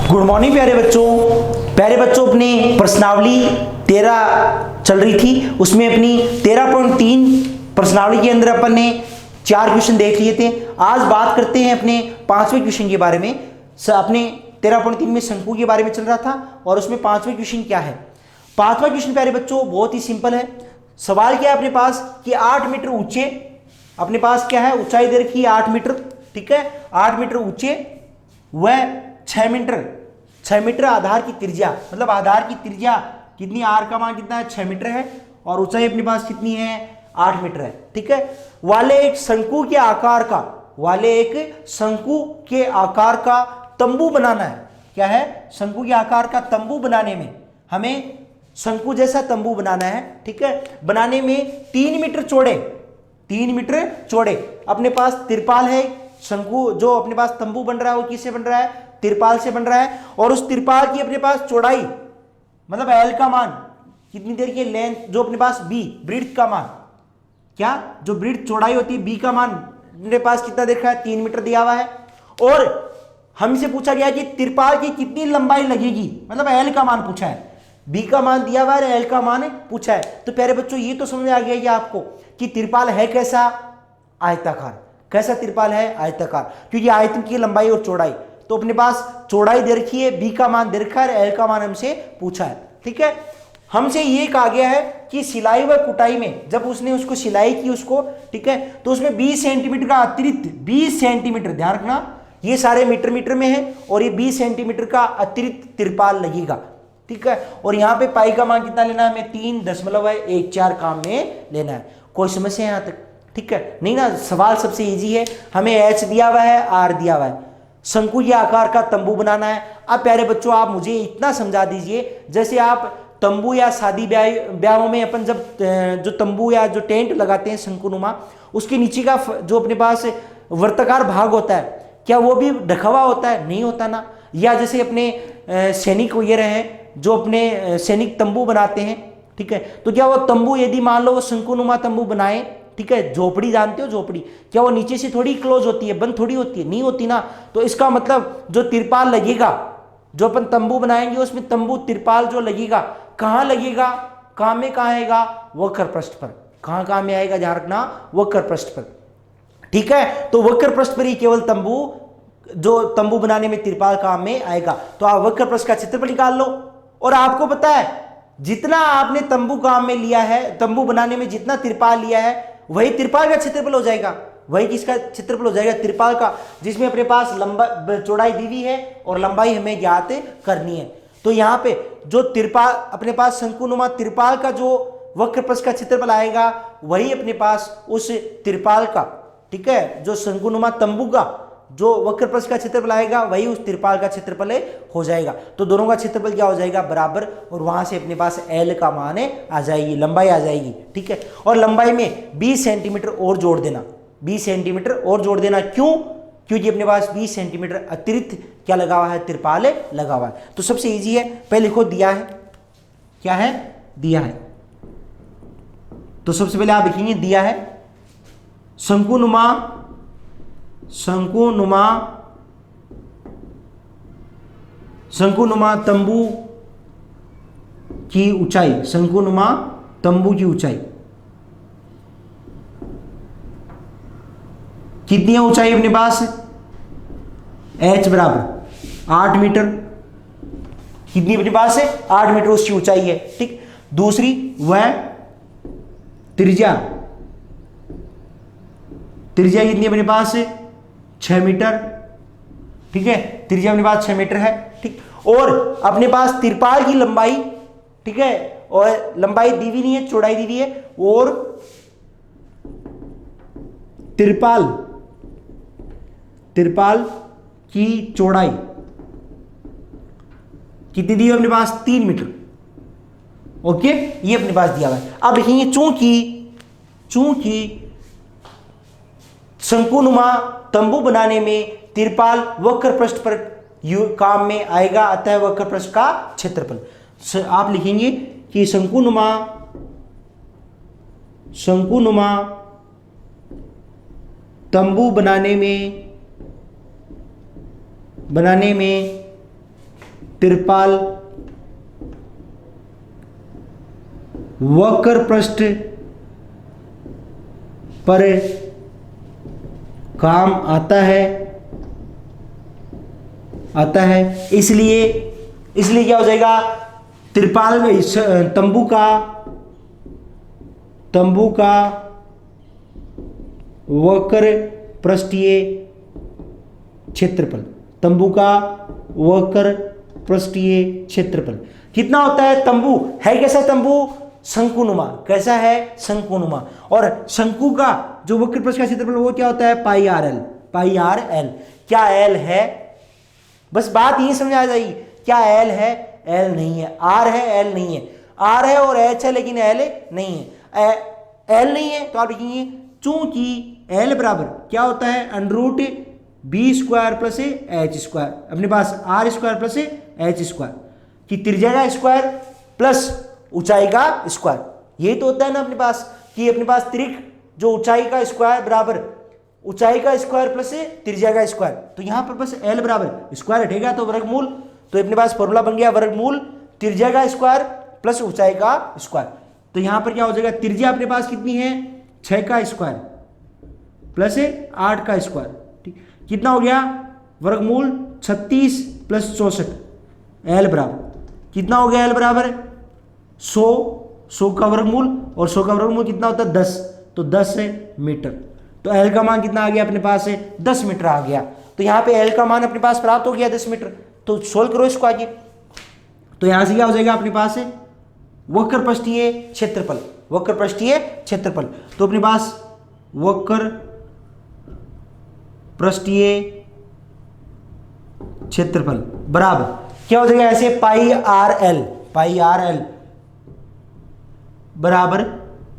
Good morning प्यारे बच्चों अपनी प्रश्नावली 13 चल रही थी, उसमें अपनी 13.3 प्रश्नावली के अंदर अपन ने 4 क्वेश्चन देख लिए थे। आज बात करते हैं अपने 5वें क्वेश्चन के बारे में। अपने 13.3 में शंकु के बारे में चल रहा था और उसमें 5वें क्वेश्चन क्या है। 5वां क्वेश्चन प्यारे बच्चों बहुत ही सिंपल है। सवाल क्या है अपने पास कि 8 मीटर ऊंचे, अपने पास क्या है ऊंचाई दे रखी है 8 मीटर, ठीक है, 8 मीटर ऊंचे व 6 मीटर आधार की त्रिज्या, मतलब आधार की त्रिज्या कितनी, आर का मान कितना है 6 मीटर है और ऊंचाई अपने पास कितनी है 8 मीटर है, ठीक है, वाले एक शंकु के आकार का तंबू बनाना है। क्या है, शंकु के आकार का तंबू बनाने में हमें शंकु जैसा तंबू बनाना है, ठीक है, बनाने में 3 मीटर चौड़े अपने पास तिरपाल है। शंकु जो अपने पास तंबू बन रहा है वो किससे बन रहा है, तिरपाल से बन रहा है। और उस तिरपाल की अपने पास चौड़ाई मतलब एल का मान कितनी देर की, लेंथ जो अपने पास बी ब्रीथ का मान, क्या जो ब्रीथ चौड़ाई होती है बी का मान अपने पास कितना देखा है 3 मीटर दिया हुआ है। और हमसे पूछा गया कि तिरपाल की कितनी लंबाई लगेगी, मतलब एल का मान पूछा है, बी का मान दिया हुआ है, एल का मान पूछा है। तो प्यारे बच्चों ये तो समझ आ गया कि आपको कि तिरपाल है कैसा, आयताकार। कैसा तिरपाल है, आयताकार, क्योंकि आयतन की लंबाई और चौड़ाई, तो अपने पास चौड़ाई दे रखी है, बी का मान दे रखा है, एल का मान हमसे पूछा है, ठीक है। हमसे ये कहा गया है कि सिलाई व कुटाई में जब उसने उसको सिलाई की उसको, ठीक है, तो उसमें 20 सेंटीमीटर का अतिरिक्त 20 सेंटीमीटर, ध्यान रखना ये सारे मीटर में है और ये 20 सेंटीमीटर का अतिरिक्त तिरपाल लगेगा, ठीक है। और यहाँ पे पाई का मान कितना लेना है हमें 3.14 काम में लेना है। कोई समस्या यहाँ तक, ठीक है, नहीं ना, सवाल सबसे इजी है। हमें एच दिया हुआ है, आर दिया हुआ है, शंकु के आकार का तंबू बनाना है। अब प्यारे बच्चों आप मुझे इतना समझा दीजिए, जैसे आप तंबू या शादी ब्याहों में अपन जब जो तंबू या जो टेंट लगाते हैं शंकुनुमा, उसके नीचे का जो अपने पास वर्ताकार भाग होता है, क्या वो भी ढका हुआ होता है, नहीं होता ना। या जैसे अपने सैनिक वगैरह हैं जो अपने सैनिक तंबू बनाते हैं, ठीक है, तो क्या वो तंबू यदि मान लो वो शंकुनुमा तंबू बनाए, ठीक है, झोपड़ी जानते हो झोपड़ी, क्या वो नीचे से थोड़ी क्लोज होती है, बंद थोड़ी होती है, नहीं होती ना। तो इसका मतलब जो तिरपाल लगेगा, जो अपन तंबू बनाएंगे उसमें तंबू तिरपाल जो लगेगा कहां लगेगा, काम में कहां आएगा, वक्र पृष्ठ पर। कहां में आएगा, ध्यान रखना, वक्र पृष्ठ पर, ठीक है। तो वक्र पृष्ठ पर ही केवल तंबू, जो तंबू बनाने में तिरपाल काम में आएगा। तो आप वक्र पृष्ठ का क्षेत्रफल निकाल लो और आपको पता है जितना आपने तंबू काम में लिया है, तंबू बनाने में जितना तिरपाल लिया है वही तिरपाल का क्षेत्रफल हो जाएगा। वही किसका क्षेत्रफल हो जाएगा, तिरपाल का, जिसमें अपने पास लंबा चौड़ाई दी हुई है और लंबाई हमें ज्ञात करनी है। तो यहाँ पे जो तिरपाल अपने पास शंकुनुमा तिरपाल का जो वक्र पृष्ठ का क्षेत्रफल आएगा वही अपने पास उस तिरपाल का, ठीक है, जो शंकुनुमा तंबू का जो वक्र पृष्ठ का क्षेत्रफल आएगा वही उस तिरपाल का क्षेत्रफल हो जाएगा। तो दोनों का क्षेत्रफल क्या हो जाएगा, बराबर, और वहां से अपने पास एल का मान आ जाएगी, लंबाई आ जाएगी, ठीक है। और लंबाई में 20 सेंटीमीटर और जोड़ देना, 20 सेंटीमीटर और जोड़ देना, क्यों, क्योंकि अपने पास 20 सेंटीमीटर अतिरिक्त क्या लगा हुआ है, तिरपाल लगा हुआ है। तो सबसे ईजी है, पहले लिखो दिया है, क्या है, दिया है। तो सबसे पहले आप लिखेंगे दिया है शंकुनुमा तंबू की ऊंचाई, शंकुनुमा तंबू की ऊंचाई कितनी है, ऊंचाई अपने पास h बराबर 8 मीटर, कितनी अपने पास है 8 मीटर उसकी ऊंचाई है, ठीक। दूसरी वह त्रिज्या कितनी अपने पास 6 मीटर, ठीक है, त्रिज्या अपने पास 6 मीटर है, ठीक। और अपने पास तिरपाल की लंबाई, ठीक है, और लंबाई दी हुई नहीं है, चौड़ाई दी हुई है, और तिरपाल की चौड़ाई कितनी दी है अपने पास 3 मीटर, ओके, ये अपने पास दिया हुआ है। अब लिखेंगे चूंकि शंकुनुमा तंबू बनाने में तिरपाल वक्र पृष्ठ पर काम में आएगा, अतः वक्र पृष्ठ का क्षेत्रफल। आप लिखेंगे कि शंकुनुमा तंबू बनाने में तिरपाल वक्र पृष्ठ पर काम आता है इसलिए क्या हो जाएगा, तिरपाल में तंबू का वक्र पृष्ठीय क्षेत्रफल, तंबू का वक्र पृष्ठीय क्षेत्रफल कितना होता है। तंबू है कैसा, तंबू शंकुनुमा, कैसा है, शंकुनुमा। और शंकु का जो वक्र पृष्ठ का क्षेत्रफल वो क्या होता है, पाई आर एल। क्या एल है, बस बात यही समझ आ जाएगी। क्या एल है, एल नहीं है। आर है, एल नहीं है। आर है और एच है लेकिन एल नहीं है। एल नहीं है तो आप लिखेंगे चूंकि एल बराबर क्या होता है, under b square plus h square, अपने पास r square plus h square कि त्रिज्या का स्क्वायर प्लस ऊंचाई का स्क्वायर। यही तो होता है ना अपने पास कि अपने पास त्रिक जो ऊंचाई का स्क्वायर बराबर ऊंचाई का स्क्वायर प्लस त्रिज्या का स्क्वायर। तो यहां पर बस एल बराबर स्क्वायर हटेगा तो वर्गमूल, तो अपने पास फॉर्मूला बन गया वर्गमूल त्रिज्या का स्क्वायर प्लस ऊंचाई का स्क्वायर। तो यहां पर क्या हो जाएगा, त्रिज्या अपने पास कितनी है 6 का स्क्वायर प्लस 8 का स्क्वायर, ठीक कितना हो गया, वर्गमूल 36 प्लस 64। एल बराबर कितना हो गया, एल बराबर 100 का वर्गमूल, और 100 का वर्गमूल कितना होता है 10, तो 10 मीटर। तो एल का मान कितना आ गया अपने पास, 10 मीटर आ गया। तो यहाँ पे एल का मान अपने पास प्राप्त हो गया 10 मीटर। तो सोल्व करो इसको आगे। तो यहां से क्या हो जाएगा अपने पास वक्र पृष्ठीय क्षेत्रफल, वक्र पृष्ठीय क्षेत्रफल। तो अपने पास वक्र पृष्ठीय क्षेत्रफल बराबर क्या हो जाएगा, ऐसे पाई आर एल बराबर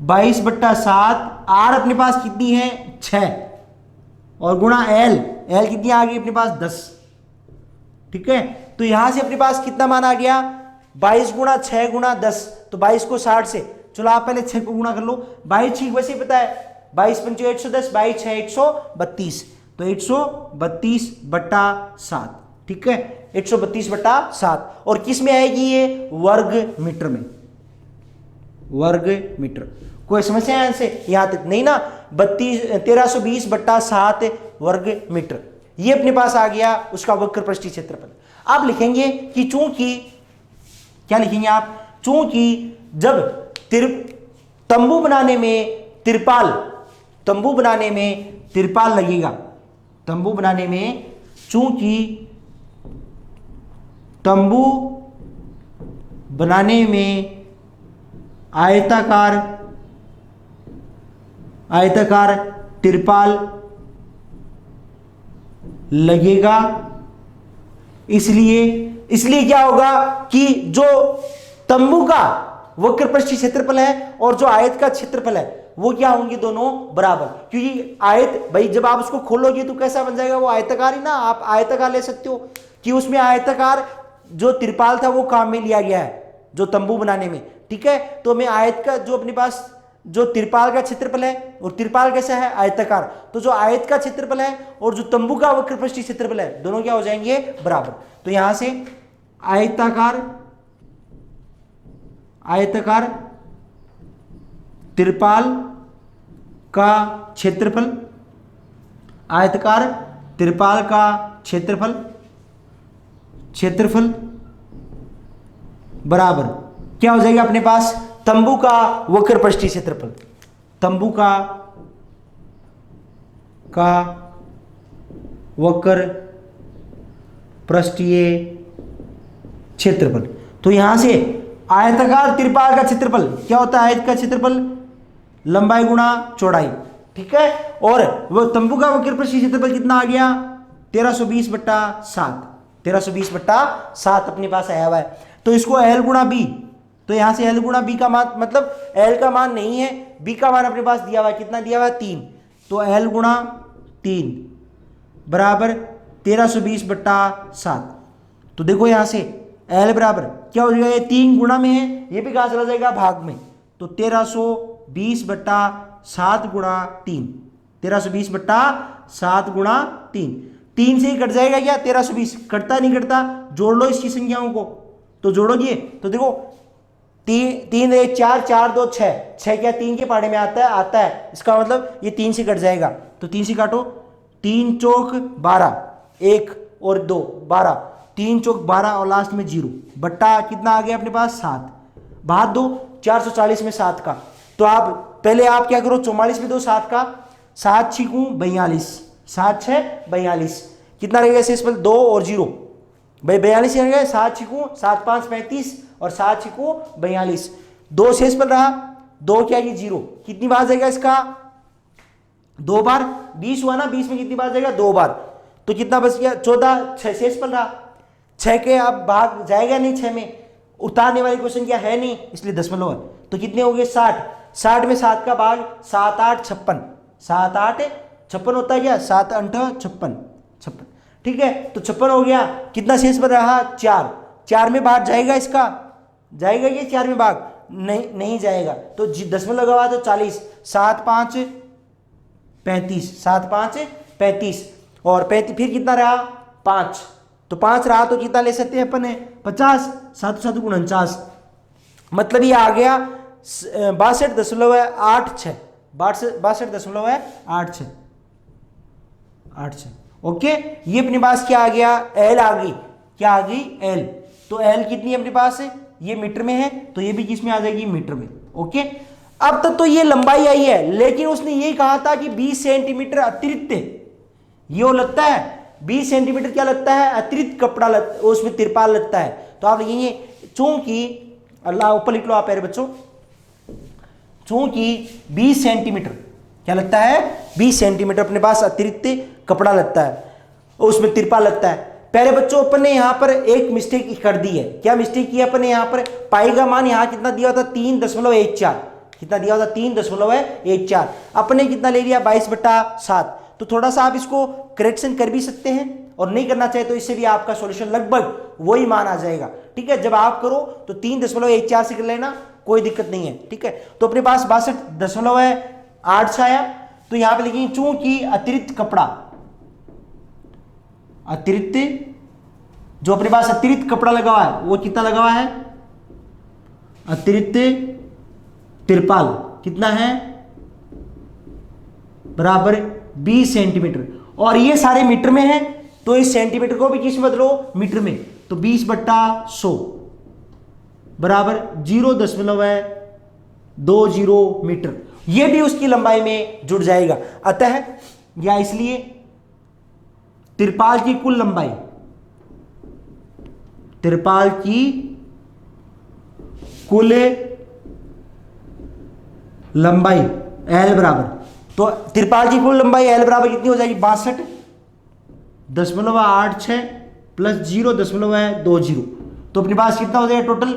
22/7। आर अपने पास कितनी है 6 और गुणा एल कितनी आ गई अपने पास 10, ठीक है। तो यहां से अपने पास कितना मान आ गया 22 गुणा 6 गुणा 10, तो 22 को 60 से, चलो आप पहले 6 को गुणा कर लो। 22 ठीक वैसे पता है 22 पंचो 110, 22 6 132, तो 132/7, ठीक है 132/7। और किस में आएगी ये, वर्ग मीटर में, वर्ग मीटर। कोई समस्या है इनसे यहां तक नहीं ना, 1320/7 वर्ग मीटर ये अपने पास आ गया उसका वक्र पृष्ठीय क्षेत्रफल। आप लिखेंगे कि चूंकि क्या लिखेंगे आप, चूंकि जब तंबू बनाने में तिरपाल लगेगा, तंबू बनाने में चूंकि तंबू बनाने में आयताकार तिरपाल लगेगा, इसलिए क्या होगा कि जो तंबू का वक्र पृष्ठीय क्षेत्रफल है और जो आयत का क्षेत्रफल है वो क्या होंगे, दोनों बराबर। क्योंकि आयत भाई जब आप उसको खोलोगे तो कैसा बन जाएगा, वो आयताकार ही ना। आप आयताकार ले सकते हो कि उसमें आयताकार जो तिरपाल था वो काम में लिया गया है जो तंबू बनाने में, ठीक है। तो हमें आयत का जो अपने पास जो तिरपाल का क्षेत्रफल है, और तिरपाल कैसा है आयताकार, तो जो आयत का क्षेत्रफल है और जो तंबू का वक्र पृष्ठीय क्षेत्रफल है दोनों क्या हो जाएंगे, बराबर। तो यहां से आयताकार तिरपाल का क्षेत्रफल, आयताकार तिरपाल का क्षेत्रफल बराबर क्या हो जाएगा अपने पास, तंबू का वक्र पृष्ठीय क्षेत्रफल, तंबू का वक्र पृष्ठीय क्षेत्रफल। तो यहां से आयताकार तिरपाल का क्षेत्रफल क्या होता है, आयत का क्षेत्रफल लंबाई गुणा चौड़ाई, ठीक है। और वो तंबू का वक्र पृष्ठीय क्षेत्रफल कितना आ गया 1320/7, 1320/7 अपने पास आया हुआ है। तो इसको एल गुणा बी, तो यहां से एल गुणा बी का मान, मतलब एल का मान नहीं है, बी का मान अपने पास दिया हुआ है, कितना दिया हुआ है 3, तो एल गुणा 3 बराबर 1320/7। तो देखो यहां से एल बराबर क्या हो जाएगा, ये 3 गुणा में है, ये भी कहां चला जाएगा भाग में, तो 1320/7 गुणा 3, 1320/7 गुणा 3, 3 से ही कट जाएगा क्या 1320, कटता नहीं कटता, जोड़ लो इसकी संख्याओं को, तो जोड़ोगे तो देखो 3 1 4 4 2 6, 6 क्या 3 के पहाड़े में आता है, इसका मतलब ये 3 से कट जाएगा, तो 3 से काटो, 3 चौक 12, 1 और 2 12, 3 चौक 12 और लास्ट में 0, बट्टा कितना आ गया अपने पास 7, भाग दो 440 में 7 का, तो आप पहले आप क्या करो 44 में दो 7 का, 7 छीकू 42, 7 6 42, कितना रहेगा शेष पर 2 और 0 भाई 42 रह गए, 7 छीकू 7 5 35 और 7 छीकू 42, 2 शेष पर रहा, 2 क्या ये 0, कितनी बार जाएगा इसका 2 बार, 20 हुआ ना, 20 में कितनी बार जाएगा 2 बार, तो कितना बच गया 14, 6 शेष पर रहा, 6 के अब भाग जाएगा नहीं 6 में, उतारने वाली कोई संख्या है नहीं इसलिए दशमलव है, तो कितने हो गए 60, 60 में 7 का भाग 7 8 56, 7 8 56 होता है क्या, 7 8 56, ठीक है, तो 56 हो गया, कितना शेष पर रहा 4, 4 में भाग जाएगा इसका, जाएगा ये 4 में भाग नहीं जाएगा, तो दशमलव लगा तो 40, 7 5 35, 7 5 35 और 35 फिर कितना रहा 5, तो 5 रहा तो कितना ले सकते हैं अपन 50, 7 7 49, मतलब ये आ गया 62.86, 62.86, ओके, ये अपने पास क्या आ गया एल आ गई, क्या आ गई एल, तो एल कितनी है अपने पास ये मीटर में है, तो ये भी किसमें आ जाएगी मीटर में, ओके। अब तक तो ये लंबाई आई है, लेकिन उसने ये कहा था कि 20 सेंटीमीटर अतिरिक्त ये लगता है, 20 सेंटीमीटर क्या लगता है अतिरिक्त कपड़ा उसमें तिरपाल लगता है, तो आप लिखेंगे चूंकि अल्लाह ऊपर लिख लो आप प्यारे बच्चों, चूंकि 20 सेंटीमीटर क्या लगता है 20 सेंटीमीटर अपने पास अतिरिक्त कपड़ा लगता है, उसमें तिरपाल लगता है। प्यारे बच्चों अपन ने यहाँ पर एक मिस्टेक कर दी है, क्या मिस्टेक किया अपन ने यहाँ पर, पाई का मान यहाँ कितना दिया था 3.14, कितना दिया था 3.14, अपने कितना ले लिया 22/7, तो थोड़ा सा आप इसको करेक्शन कर भी सकते हैं और नहीं करना चाहे तो इससे भी आपका सॉल्यूशन लगभग वही मान आ जाएगा, ठीक है। जब आप करो तो 3.14 से कर लेना, कोई दिक्कत नहीं है, ठीक है। तो अपने पास 62.8 आया, तो यहां पे लिखेंगे चूंकि अतिरिक्त कपड़ा, अतिरिक्त जो अपने पास अतिरिक्त कपड़ा लगा हुआ है वो कितना लगा हुआ है, अतिरिक्त तिरपाल कितना है बराबर 20 सेंटीमीटर, और ये सारे मीटर में है, तो इस सेंटीमीटर को भी किस में बदलो मीटर में, तो 20/100 बराबर 0.20 मीटर, ये भी उसकी लंबाई में जुड़ जाएगा। अतः या इसलिए तिरपाल की कुल लंबाई, तिरपाल की कुल लंबाई एल बराबर, तो तिरपाल की कुल लंबाई एल बराबर कितनी हो जाएगी 62.86 प्लस 0.20, तो अपने पास कितना हो जाएगा टोटल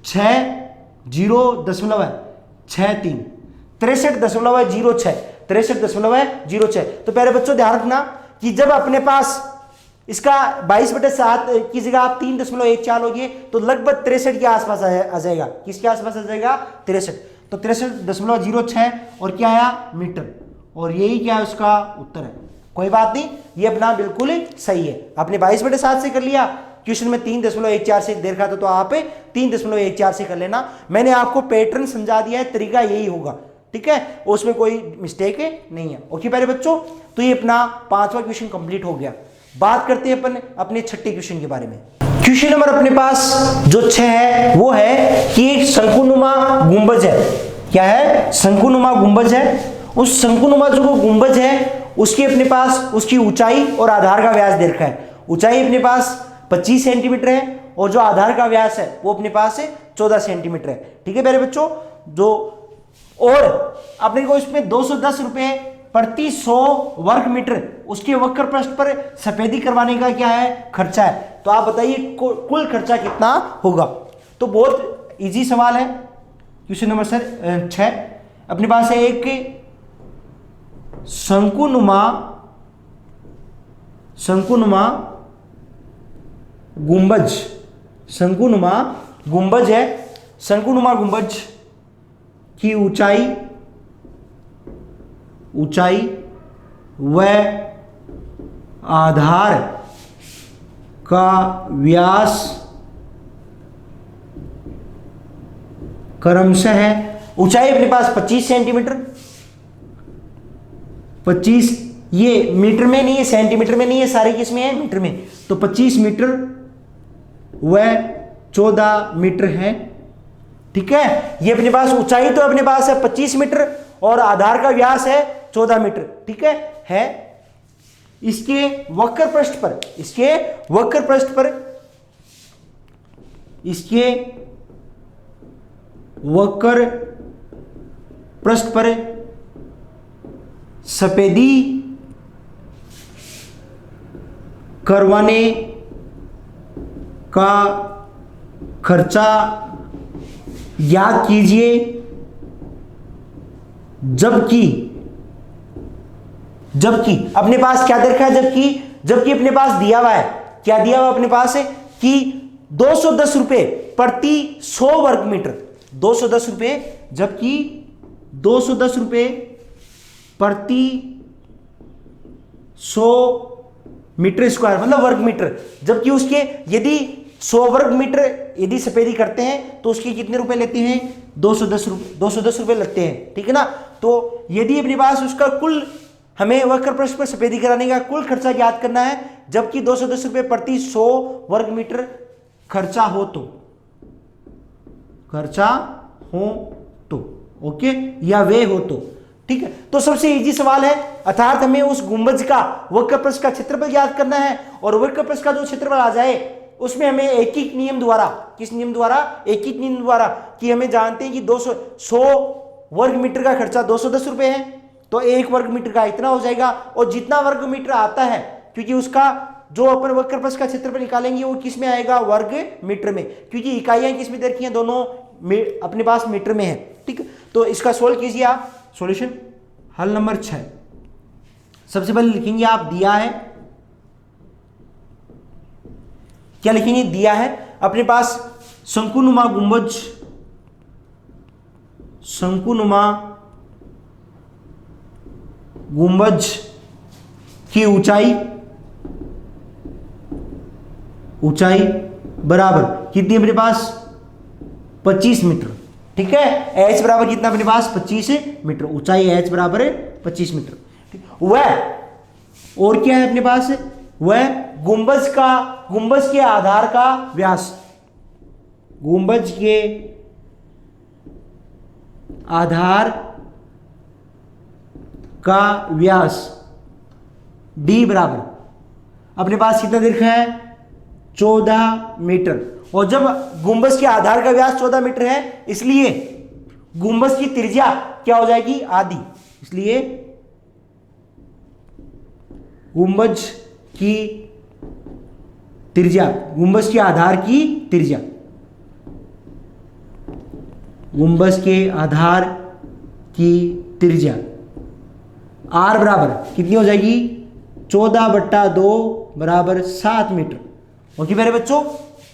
63.06, 63.06, तो प्यारे बच्चों ध्यान रखना कि जब अपने पास इसका 22/7 की जगह आप 3.14 लोगे तो लगभग 63 के आसपास आ जाएगा, किसके आसपास आ जाएगा 63, तो 63.06 और क्या आया मीटर, और यही क्या है उसका उत्तर है। कोई बात नहीं, ये अपना बिल्कुल सही है, आपने 22/7 से कर लिया, क्वेश्चन में 3.14 से देखा था तो आप 3.14 से कर लेना, मैंने आपको पैटर्न समझा दिया है, तरीका यही होगा, ठीक है, उसमें कोई मिस्टेक नहीं है। ओके प्यारे बच्चों, तो ये अपना 5वां क्वेश्चन कंप्लीट हो गया। बात करते हैं अपन अपने 6ठे क्वेश्चन के बारे में। क्वेश्चन नंबर अपने पास जो 6 है वो है कि एक शंकुनुमा गुंबज है, क्या है शंकुनुमा गुंबज है, उस शंकुनुमा जो गुंबज है उसकी अपने पास उसकी ऊंचाई और आधार का व्यास दे रखा है, ऊंचाई अपने पास 25 सेंटीमीटर है और जो आधार का व्यास है वो अपने पास 14 सेंटीमीटर है, ठीक है प्यारे बच्चों। जो और अपने को इसमें 210 रुपए प्रति 100 वर्ग मीटर उसके वक्र पृष्ठ पर सफेदी करवाने का क्या है खर्चा है, तो आप बताइए कुल खर्चा कितना होगा। तो बहुत इजी सवाल है, क्वेश्चन नंबर 6 अपने पास है एक शंकुनुमा गुंबज, शंकुनुमा गुंबज है, शंकुनुमा गुंबज की ऊंचाई व आधार का व्यास क्रमशः है, ऊंचाई अपने पास 25 सेंटीमीटर, 25, ये मीटर में नहीं है, सेंटीमीटर में नहीं है, सारे किस में है, मीटर में, तो 25 मीटर व 14 मीटर है। ठीक है, ये अपने पास ऊंचाई तो अपने पास है 25 मीटर और आधार का व्यास है 14 मीटर। ठीक है इसके वक्र पृष्ठ पर, इसके वक्र पृष्ठ पर, इसके वक्र पृष्ठ पर सफेदी करवाने का खर्चा याद कीजिए, जबकि अपने पास क्या दे रखा है, जबकि अपने पास दिया हुआ है, क्या दिया हुआ अपने पास है कि 210 रुपए प्रति 100 वर्ग मीटर, 210 रुपए, जबकि 210 रुपए प्रति 100 मीटर स्क्वायर मतलब वर्ग मीटर, जबकि उसके यदि 100 वर्ग मीटर यदि सफेदी करते हैं तो उसके कितने रुपए लेते हैं, 210 रुपए लगते हैं। ठीक है ना, तो यदि अपने पास उसका कुल, हमें वक्र पृष्ठ पर सफेदी कराने का कुल खर्चा याद करना है, जबकि 210 रुपए प्रति 100 वर्ग मीटर खर्चा हो तो ओके, या वे हो तो। ठीक है, तो सबसे इजी सवाल है, अर्थात हमें उस गुंबज का वक्र पृष्ठ का क्षेत्रफल याद करना है और वक्र पृष्ठ का जो क्षेत्रफल आ जाए उसमें हमें एक ही नियम द्वारा, किस नियम द्वारा, एक ही नियम द्वारा, कि हमें जानते हैं कि 100 वर्ग मीटर का खर्चा 210 रुपए है, तो 1 वर्ग मीटर का इतना हो जाएगा, और जितना वर्ग मीटर आता है, क्योंकि उसका जो अपन वक्र पृष्ठ का क्षेत्रफल निकालेंगे वो किस में आएगा, वर्ग मीटर में, क्योंकि इकाइयां किस में दे रखी हैं, दोनों अपने पास मीटर में है। ठीक है, तो इसका सोल्व कीजिए आप, सॉल्यूशन हल नंबर 6। सबसे पहले लिखेंगे आप, दिया है, क्या लिखेंगे, दिया है अपने पास शंकुनुमा गुंबज की ऊंचाई बराबर कितनी अपने पास, 25 मीटर। ठीक है, h बराबर कितना अपने पास, 25 मीटर, ऊंचाई h बराबर 25 मीटर। वह और क्या है अपने पास, वह गुंबज के आधार का व्यास, गुंबज के आधार का व्यास d बराबर अपने पास कितना दे रखा है, 14 मीटर, और जब गुंबज के आधार का व्यास 14 मीटर है, इसलिए गुंबज की त्रिज्या क्या हो जाएगी, आधी, इसलिए गुंबज की त्रिज्या, गुंबज के आधार की त्रिज्या, गुंबज के आधार की त्रिज्या r बराबर कितनी हो जाएगी, 14/2 बराबर 7 मीटर। ओके मेरे बच्चों,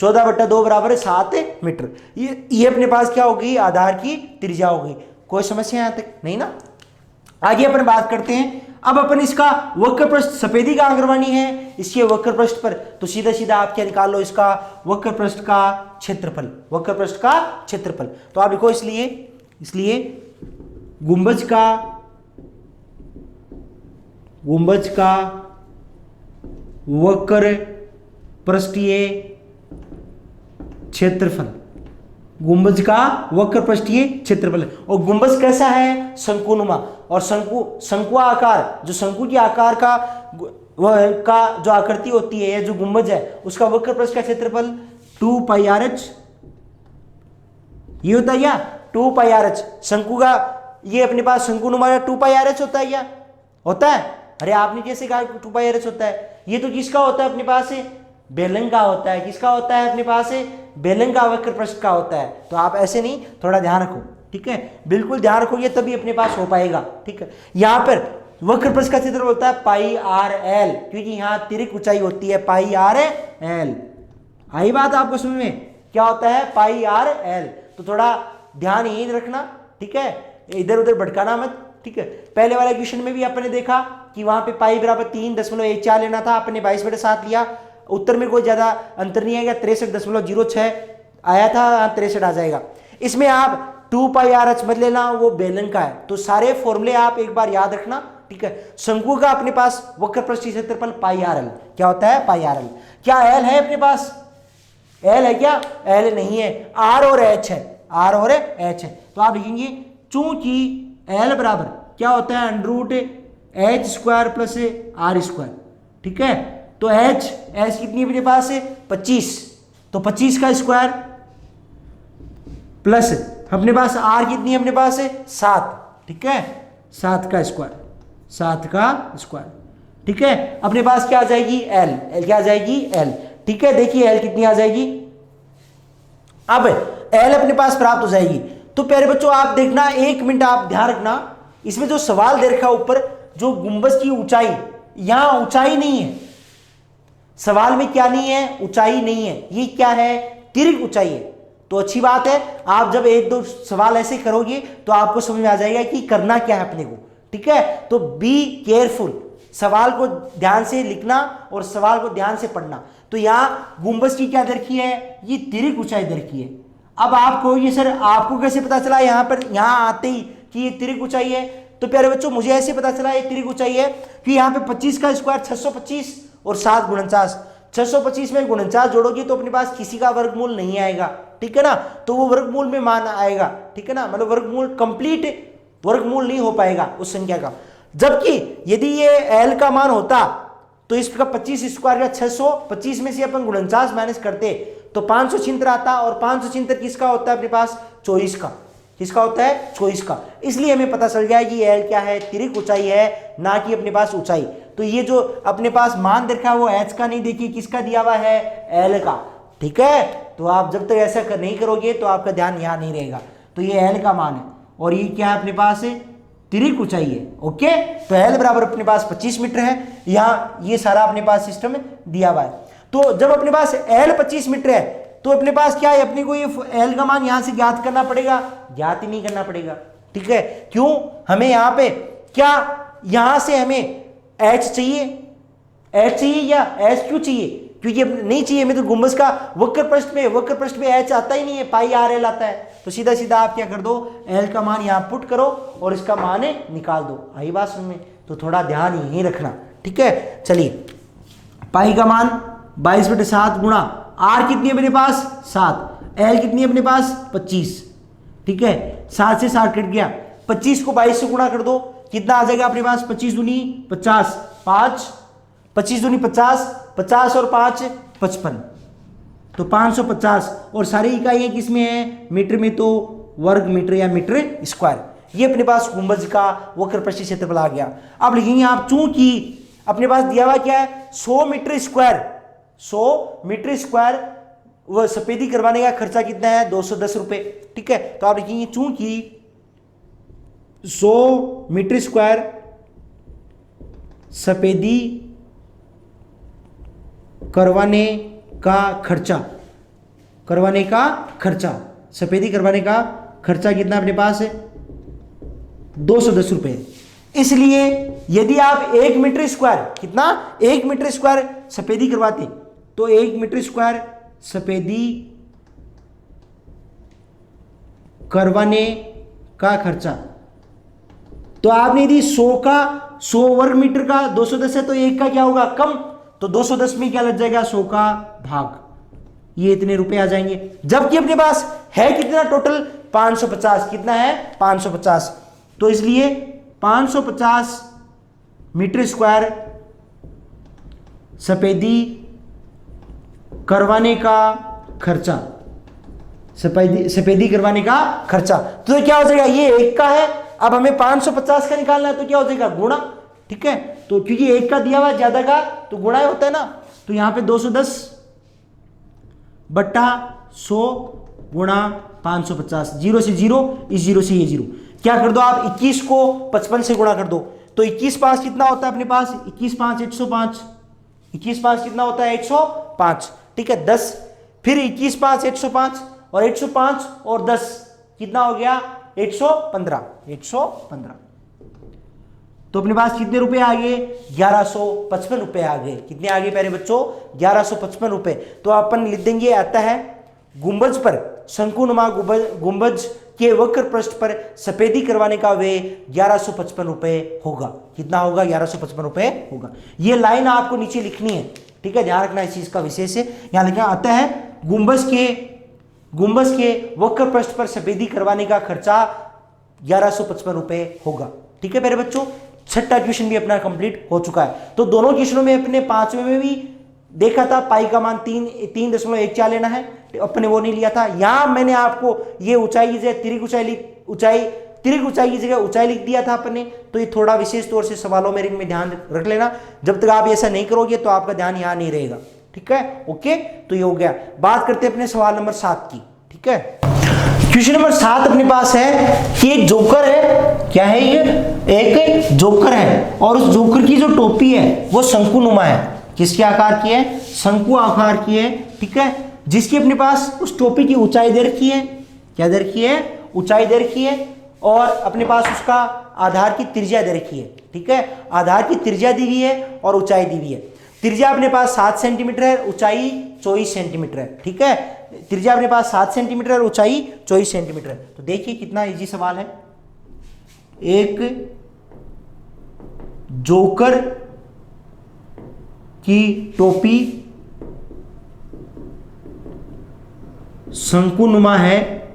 14/2 बराबर 7 मीटर। ये अपने पास क्या हो गई, आधार की त्रिज्या हो गई। कोई समस्या यहां तक नहीं ना। आगे अपन बात करते हैं, अब अपन इसका वक्र पृष्ठ सफेदी का करवानी है, इसके वक्र पृष्ठ पर, तो सीधा सीधा आप क्या निकाल लो, इसका वक्र पृष्ठ का क्षेत्रफल, वक्र पृष्ठ का क्षेत्रफल। तो आप लिखो, इसलिए गुंबज का वक्र पृष्ठीय क्षेत्रफल, गुंबज का वक्र पृष्ठीय क्षेत्रफल। और गुंबज कैसा है, शंकुनुमा, और शंकु आकार, जो शंकु के आकार का वह का जो आकृति होती है, जो गुंबज है, उसका वक्र पृष्ठ का क्षेत्रफल 2πRh ये होता है क्या, 2πRh। शंकु का ये अपने पास शंकुनुमा 2πRh होता है, क्या होता है, अरे आपने कैसे कहा 2πRh होता है, ये तो किसका होता है अपने पास, बेलन का होता है, किसका होता है अपने पास, बेलन का वक्र पृष्ठ का होता है। तो आप ऐसे नहीं, थोड़ा ध्यान रखो, ठीक है, बिल्कुल ध्यान रखोगे तभी अपने पास हो पाएगा। ठीक है, यहां पर वक्र पृष्ठ का क्षेत्रफल होता है πRL, क्योंकि यहां अतिरिक्त ऊंचाई होती है πRL। आई बात आपको समझ में, क्या होता है πRL, तो थोड़ा ध्यान यही रखना, ठीक है, इधर उधर भटकाना मत। ठीक है, पहले वाले क्वेश्चन में भी आपने देखा कि वहां पे पाई बराबर 3.14 लेना था, आपने 22/7 लिया, उत्तर में कोई ज्यादा अंतर नहीं आएगा, 63.06 आया था, 63 आ जाएगा। इसमें आप 2 पाई आर एच मत लेना, वो बेलन का है। तो सारे फॉर्मूले आप एक बार याद रखना, ठीक है। शंकु का अपने पास वक्र पृष्ठीय क्षेत्रफल पाई आर एल, क्या होता है पाई आर एल। क्या एल है अपने पास, एल है क्या, एल नहीं है, आर और एच है, आर और एच है। तो आप लिखेंगे चूंकि एल बराबर क्या होता है √h² प्लस r², ठीक है। तो एच कितनी अपने पास है 25, तो 25 का स्क्वायर प्लस अपने पास आर कितनी है अपने पास है 7, ठीक है, 7 का स्क्वायर, 7 का स्क्वायर, ठीक है। अपने पास क्या आ जाएगी एल, क्या आ जाएगी एल, ठीक है। देखिए एल कितनी आ जाएगी, अब एल अपने पास प्राप्त हो जाएगी। तो प्यारे बच्चों आप देखना, 1 मिनट आप ध्यान रखना, इसमें जो सवाल दे रखा ऊपर, जो गुंबद की ऊंचाई, यहां ऊंचाई नहीं है सवाल में, क्या नहीं है ऊंचाई नहीं है, ये क्या है तिर्यक ऊंचाई है। तो अच्छी बात है, आप जब 1-2 सवाल ऐसे करोगे तो आपको समझ में आ जाएगा कि करना क्या है अपने को, ठीक है। तो बी केयरफुल, सवाल को ध्यान से लिखना और सवाल को ध्यान से पढ़ना। तो यहाँ गुंबद की क्या दर की है, ये तिर्यक ऊंचाई दर की है। अब आपको ये सर आपको कैसे पता चला यहाँ पर, यहाँ आते ही कि ये तिर्यक ऊंचाई है। तो प्यारे बच्चों मुझे ऐसे पता चला ये तिर्यक ऊंचाई है कि यहाँ पे 25 का स्क्वायर 625 और 7 49, 625 में 49 जोड़ोगे तो अपने पास किसी का वर्गमूल नहीं आएगा, ठीक है ना। तो वो वर्गमूल में मान आएगा, ठीक है ना, मतलब वर्गमूल कंप्लीट वर्गमूल नहीं हो पाएगा उस संख्या का। जबकि यदि ये एल का मान होता तो इसका 25 स्क्वायर का 625 में से अपन 49 माइनस करते तो 576 आता, और 576 किसका होता है अपने पास 24 का, किसका होता है 24 का। इसलिए हमें पता चल गया कि एल क्या है तिर्यक ऊंचाई है, ना कि अपने पास ऊंचाई। तो ये जो अपने पास मान देखा है वो एच का नहीं, देखिए किसका दिया हुआ है एल का, ठीक है। तो आप जब तक ऐसा नहीं करोगे तो आपका ध्यान यहाँ नहीं रहेगा। तो ये एल का मान है और ये क्या है अपने पास तिर्यक ऊंचाई है, ओके। तो एल बराबर अपने पास 25 मीटर है, यहाँ ये सारा अपने पास सिस्टम दिया हुआ है। तो जब अपने पास एल 25 मीटर है तो अपने पास क्या है, अपने को ये एल का मान यहाँ से ज्ञात करना पड़ेगा, ज्ञात ही नहीं करना पड़ेगा, ठीक है। क्यों, हमें यहाँ पे क्या, यहाँ से हमें एच चाहिए, एच चाहिए या एच क्यों चाहिए, क्योंकि नहीं चाहिए हमें तो गुंबद का वक्र पृष्ठ में एच आता ही नहीं है, पाई आर एल आता है। तो सीधा सीधा आप क्या कर दो, एल का मान यहाँ पुट करो और इसका मान निकाल दो। आई बात समझ में, तो थोड़ा ध्यान यही रखना, ठीक है। चलिए पाई का मान 22/7 गुणा आर कितनी है अपने पास 7, एल कितनी है अपने पास 25, ठीक है। 7 से 7 कट गया, 25 को 22 से गुणा कर दो, कितना आ जाएगा अपने पास 25 दूनी 50, 5 25 दूनी 50, 50 और 5 55, तो 550। और सारी इकाइयां किसमें है मीटर में, तो वर्ग मीटर या मीटर स्क्वायर। ये अपने पास गुंबद का वक्र पृष्ठीय क्षेत्रफल आ गया। अब लिखेंगे आप, चूंकि अपने पास दिया हुआ क्या है 100 मीटर स्क्वायर, 100 मीटर स्क्वायर, वह सफेदी करवाने का खर्चा कितना है 210 रुपए, ठीक है। तो आप लिखेंगे चूंकि 100 मीटर स्क्वायर सफेदी करवाने का खर्चा, सफेदी करवाने का खर्चा कितना अपने पास है 210 रुपए। इसलिए यदि आप 1 मीटर स्क्वायर, कितना 1 मीटर स्क्वायर सफेदी करवाते तो 1 मीटर स्क्वायर सफेदी करवाने का खर्चा, तो आपने यदि 100 वर्ग मीटर का 210 है तो 1 का क्या होगा कम, तो 210 में क्या लग जाएगा 100 का भाग, ये इतने रुपए आ जाएंगे। जबकि अपने पास है कितना टोटल 550, कितना है 550, तो इसलिए 550 मीटर स्क्वायर सफेदी करवाने का खर्चा, सफेदी करवाने का खर्चा। तो क्या हो जाएगा, ये 1 का है, अब हमें 550 का निकालना है तो क्या हो जाएगा गुणा, ठीक है। तो क्योंकि 1 का दिया हुआ ज्यादा का तो गुणा होता है ना, तो यहां पे 210 बट्टा 100 गुणा 550, 0 से 0, इस 0 से ये 0, क्या कर दो आप 21 को 55 से गुणा कर दो, तो 21 5 कितना होता है अपने पास 21 5 105, 21 5 कितना होता है 105, ठीक है। 10 फिर 21 5 105 और 105 और 10 कितना हो गया 115, तो अपने पास कितने रुपए आ गए? 1155 रुपए आ गए। कितने आ गए प्यारे बच्चों? 1155 रुपए। तो अपन लिख देंगे, आता है गुंबज पर, शंकुनुमा गुंबज के वक्र पृष्ठ पर सफेदी करवाने का व्यय 1155 रुपए होगा। कितना होगा? 1155 रुपए होगा। ये लाइन आपको नीचे लिखनी है, ठीक है, ध्यान रखना इस चीज का विशेष है। यहां लिखा आता है गुंबज के वक्र पृष्ठ पर सफेदी करवाने का खर्चा 1155 रुपए होगा। ठीक है प्यारे बच्चों, छठा क्वेश्चन भी अपना कंप्लीट हो चुका है। तो दोनों क्वेश्चनों में अपने पांचवें में भी देखा था पाई का मान 3.14 लेना है, अपने वो नहीं लिया था। यहां मैंने आपको ये ऊंचाई की जगह तिरक ऊंचाई की जगह ऊंचाई लिख दिया था अपने। तो ये थोड़ा विशेष तौर से सवालों में इनमें ध्यान रख लेना। जब तक आप ऐसा नहीं करोगे तो आपका ध्यान यहां नहीं रहेगा। ठीक है, ओके। तो ये हो गया। बात करते हैं अपने सवाल नंबर 7 की। ठीक है, क्वेश्चन नंबर 7 अपने पास है कि एक जोकर है। क्या है ये? एक जोकर है, और उस जोकर की जो टोपी है वो शंकुनुमा है। किसके आकार की है? शंकु आकार की है। ठीक है, जिसकी अपने पास उस टोपी की ऊंचाई दे रखी है। क्या दे रखी है? ऊंचाई दे रखी है, और अपने पास उसका आधार की त्रिज्या दे रखी है। ठीक है, आधार की त्रिज्या दी हुई है और ऊंचाई दी हुई है। त्रिज्या अपने पास 7 सेंटीमीटर है, ऊंचाई 24 सेंटीमीटर है। ठीक है, त्रिज्या अपने पास 7 सेंटीमीटर और ऊंचाई 24 सेंटीमीटर है। तो देखिए कितना इजी सवाल है। एक जोकर की टोपी शंकुनुमा है।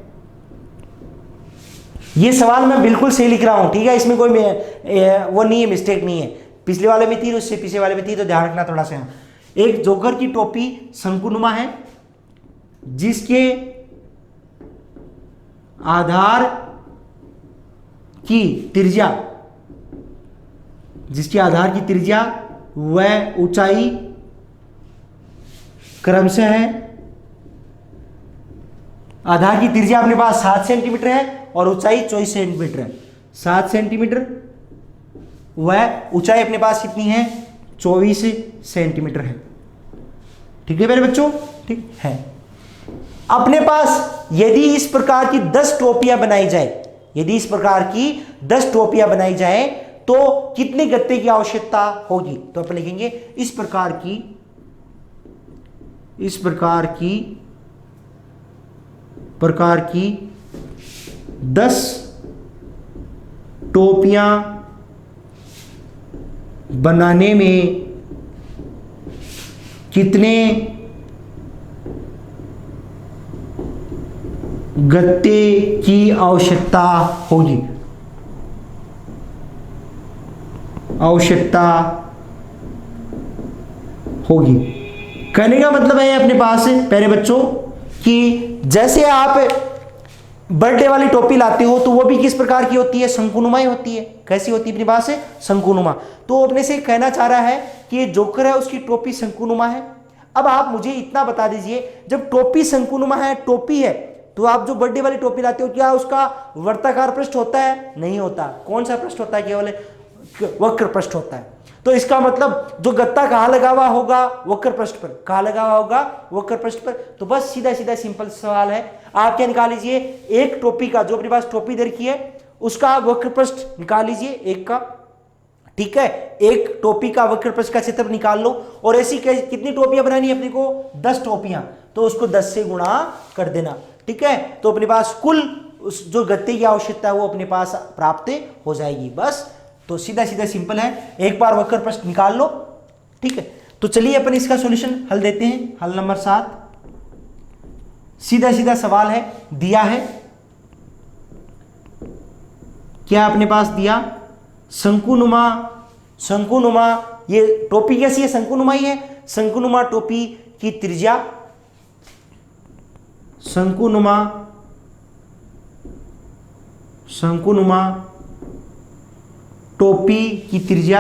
ये सवाल मैं बिल्कुल सही लिख रहा हूं, ठीक है, इसमें कोई वो नहीं है, मिस्टेक नहीं है। पिछले वाले में थी, उससे पिछले वाले में थी, तो ध्यान रखना थोड़ा सा। एक जोकर की टोपी शंकुनुमा है, जिसके आधार की त्रिज्या व ऊंचाई क्रमशः है। आधार की त्रिज्या अपने पास 7 सेंटीमीटर है और ऊंचाई 24 सेंटीमीटर है। 7 सेंटीमीटर व ऊंचाई अपने पास कितनी है? 24 सेंटीमीटर है। ठीक है मेरे बच्चों, ठीक है। अपने पास यदि इस प्रकार की 10 टोपियां बनाई जाए, तो कितने गत्ते की आवश्यकता होगी? तो अपन लिखेंगे इस प्रकार की 10 टोपियां बनाने में कितने गत्ते की आवश्यकता होगी? कहने का मतलब है अपने पास प्यारे बच्चों कि जैसे आप बर्थडे वाली टोपी लाते हो तो वो भी किस प्रकार की होती है? शंकुनुमा ही होती है। कैसी होती है अपने पास? शंकुनुमा। तो अपने से कहना चाह रहा है कि ये जोकर है, उसकी टोपी शंकुनुमा है। अब आप मुझे इतना बता दीजिए, जब टोपी शंकुनुमा है, टोपी है, तो आप जो बर्थडे वाली टोपी लाते हो, क्या उसका वर्ताकार पृष्ठ होता है? नहीं होता। कौन सा पृष्ठ होता है? केवल वक्र पृष्ठ होता है। तो इसका मतलब जो गत्ता कहां लगा हुआ होगा? वक्र पृष्ठ पर। कहां लगा हुआ होगा? वक्र पृष्ठ पर। तो बस सीधा सीधा सिंपल सवाल है, आप क्या निकाल लीजिए? एक टोपी का, जो अपने पास टोपी दे रखी है, उसका वक्र पृष्ठ निकाल लीजिए, एक का। ठीक है, एक टोपी का वक्र पृष्ठ का क्षेत्र निकाल लो। और ऐसी कितनी टोपियां बनानी है अपने को? 10 टोपियां। तो उसको 10 से गुणा कर देना। ठीक है, तो अपने पास कुल उस जो गत्ते की आवश्यकता है वो अपने पास प्राप्त हो जाएगी। बस, तो सीधा सीधा सिंपल है, एक बार वक्र पृष्ठ निकाल लो। ठीक है, तो चलिए अपन इसका सॉल्यूशन हल देते हैं। हल नंबर 7 सीधा सीधा सवाल है, दिया है क्या अपने पास दिया? शंकुनुमा ये टोपी कैसी है? शंकुनुमा ही है। शंकुनुमा टोपी की त्रिज्या, शंकुनुमा टोपी की त्रिज्या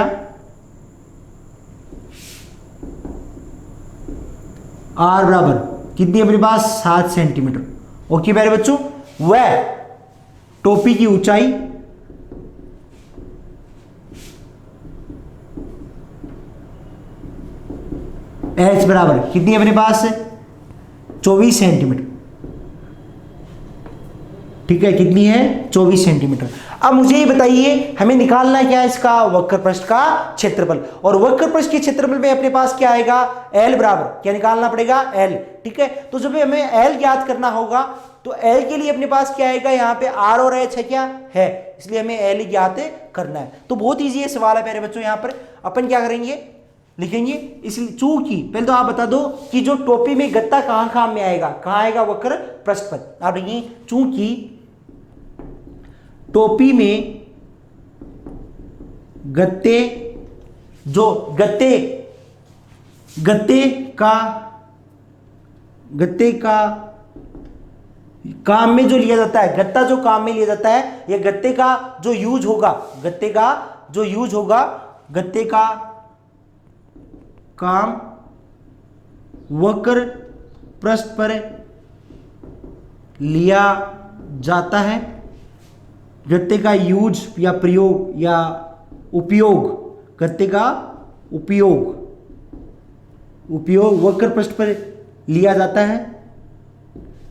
R बराबर कितनी है अपने पास? 7 सेंटीमीटर। ओके प्यारे बच्चों, वह टोपी की ऊंचाई H बराबर कितनी है अपने पास? 24 सेंटीमीटर। ठीक है, कितनी है 24 सेंटीमीटर। अब मुझे ये बताइए हमें निकालना है क्या इसका वक्र पृष्ठ का क्षेत्रफल, और वक्र पृष्ठ के क्षेत्रफल में अपने पास क्या आएगा L बराबर क्या निकालना पड़ेगा L। ठीक है, तो जब हमें L ज्ञात करना होगा तो L के लिए अपने पास क्या आएगा, यहाँ पे R और H है क्या है, इसलिए हमें L ज्ञात करना है। तो बहुत ईजी है सवाल है प्यारे बच्चों। यहाँ पर अपन क्या करेंगे, लिखेंगे इसलिए चूंकि पहले तो आप बता दो कि जो टोपी में गत्ता कहां काम में आएगा, कहां आएगा वक्र पृष्ठ पर। आप लिखिए चूंकि टोपी में गत्ते जो गत्ते का काम में जो लिया जाता है, गत्ता जो काम में लिया जाता है, या गत्ते का जो यूज होगा, गत्ते का काम वक्र पृष्ठ पर लिया जाता है। गत्ते का यूज या प्रयोग या उपयोग, गत्ते का उपयोग वक्र पृष्ठ पर लिया जाता है।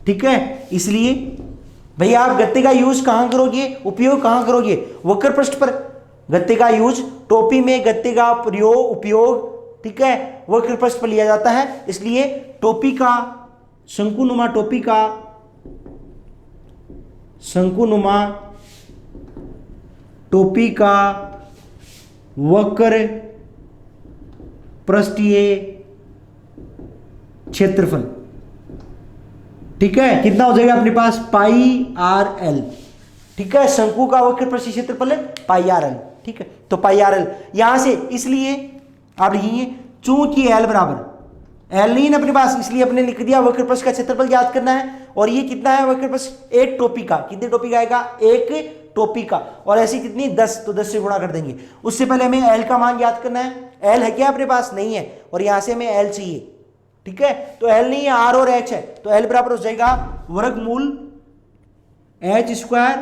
ठीक है, इसलिए भैया आप गत्ते का यूज कहां करोगे, उपयोग कहां करोगे, वक्र पृष्ठ पर। गत्ते का यूज टोपी में गत्ते का उपयोग, ठीक है, वक्र पृष्ठ पर लिया जाता है। इसलिए टोपी का शंकुनुमा टोपी का वक्र पृष्ठीय क्षेत्रफल, ठीक है, कितना हो जाएगा अपने पास पाई आर एल। ठीक है, शंकु का वक्र पृष्ठीय क्षेत्रफल है पाई आर एल। ठीक है, तो पाई आर एल यहां से, इसलिए आप लिखिए चूंकि L बराबर L नहीं है अपने पास, इसलिए अपने लिख दिया वक्र पृष्ठ का क्षेत्रफल ज्ञात करना है। और ये कितना है वक्र पृष्ठ, एक टोपी का, कितने टोपी का आएगा, एक टोपी का, और ऐसी कितनी 10, तो 10 से गुणा कर देंगे। उससे पहले हमें L का मान ज्ञात करना है। L है क्या अपने पास, नहीं है, और यहां से हमें L चाहिए। ठीक है, तो L नहीं है, R और H है, तो L बराबर हो जाएगा वर्गमूल H square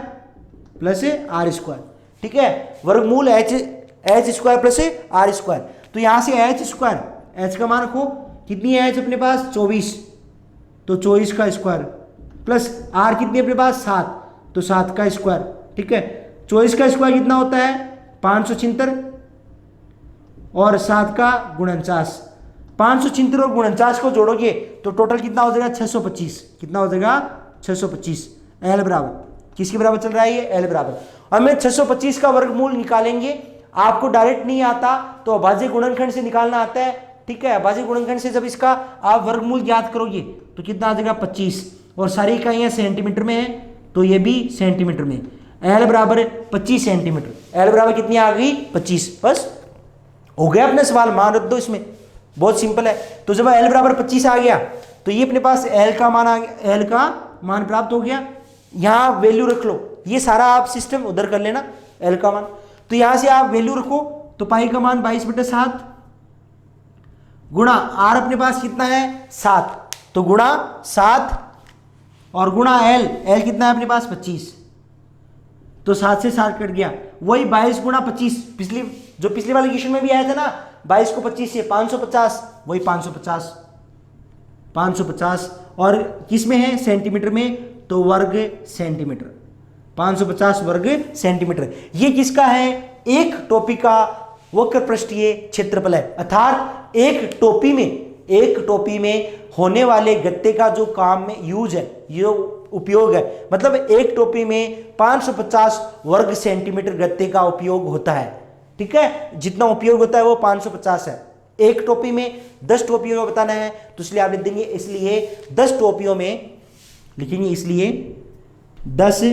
plus R square. ठीक है, वर्गमूल H square plus R square. तो यहां से H स्क्वायर, H का मान रखो, कितनी है H अपने पास 24, तो 24 का स्क्वायर प्लस R कितनी अपने पास 7, तो 7 का स्क्वायर। ठीक है, 24 का स्क्वायर कितना होता है 576, और 7 का गुणनचास, 576 और 49 को जोड़ोगे तो टोटल कितना हो जाएगा 625। कितना हो जाएगा 625। L बराबर किसके बराबर चल रहा है ये, L बराबर। हमें 625 का वर्गमूल निकालेंगे। आपको डायरेक्ट नहीं आता तो अभाज्य गुणनखंड से निकालना आता है। ठीक है, अभाज्य गुणनखंड से जब इसका आप वर्गमूल ज्ञात करोगे तो कितना आ जाएगा 25, और सारी इकाइयां सेंटीमीटर में है तो ये भी सेंटीमीटर में। L बराबर 25 सेंटीमीटर। L बराबर कितनी आ गई 25। बस हो गया अपना सवाल, मान रख दो इसमें, बहुत सिंपल है। तो जब L बराबर 25 आ गया तो ये अपने पास L का मान आ गया, L का मान प्राप्त हो गया। यहां वैल्यू रख लो, ये सारा आप सिस्टम उधर कर लेना, L का मान। तो यहां से आप वैल्यू रखो, तो पाई का मान 22/7 गुणा R अपने पास कितना है 7, तो गुणा 7 और गुणा L कितना है अपने पास 25, तो 7 से 7 कट गया, वही 22 गुणा 25। पिछली वाले क्वेश्चन में भी आया था ना, 22 को 25 से 550, वही 550 और किस में है सेंटीमीटर में, तो वर्ग सेंटीमीटर, 550 वर्ग सेंटीमीटर। ये किसका है, एक टोपी का वक्र पृष्ठीय क्षेत्रफल है, अर्थात एक टोपी में होने वाले गत्ते का जो काम में यूज है, ये उपयोग है, मतलब एक टोपी में 550 वर्ग सेंटीमीटर गत्ते का उपयोग होता है। ठीक है, जितना उपयोग होता है वो 550 है। एक टोपी में 10 टोपियों का बताना है, तो इसलिए आप लिख देंगे, इसलिए 10 टोपियों में लिखेंगे, इसलिए 10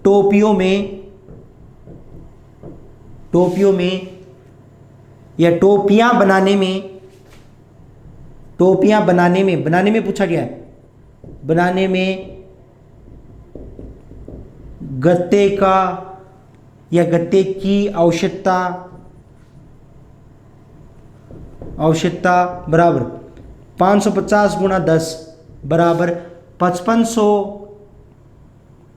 टोपियों में या टोपियां बनाने में पूछा गया है, बनाने में गत्ते का या गत्ते की आवश्यकता बराबर 550 गुणा 10 बराबर 5500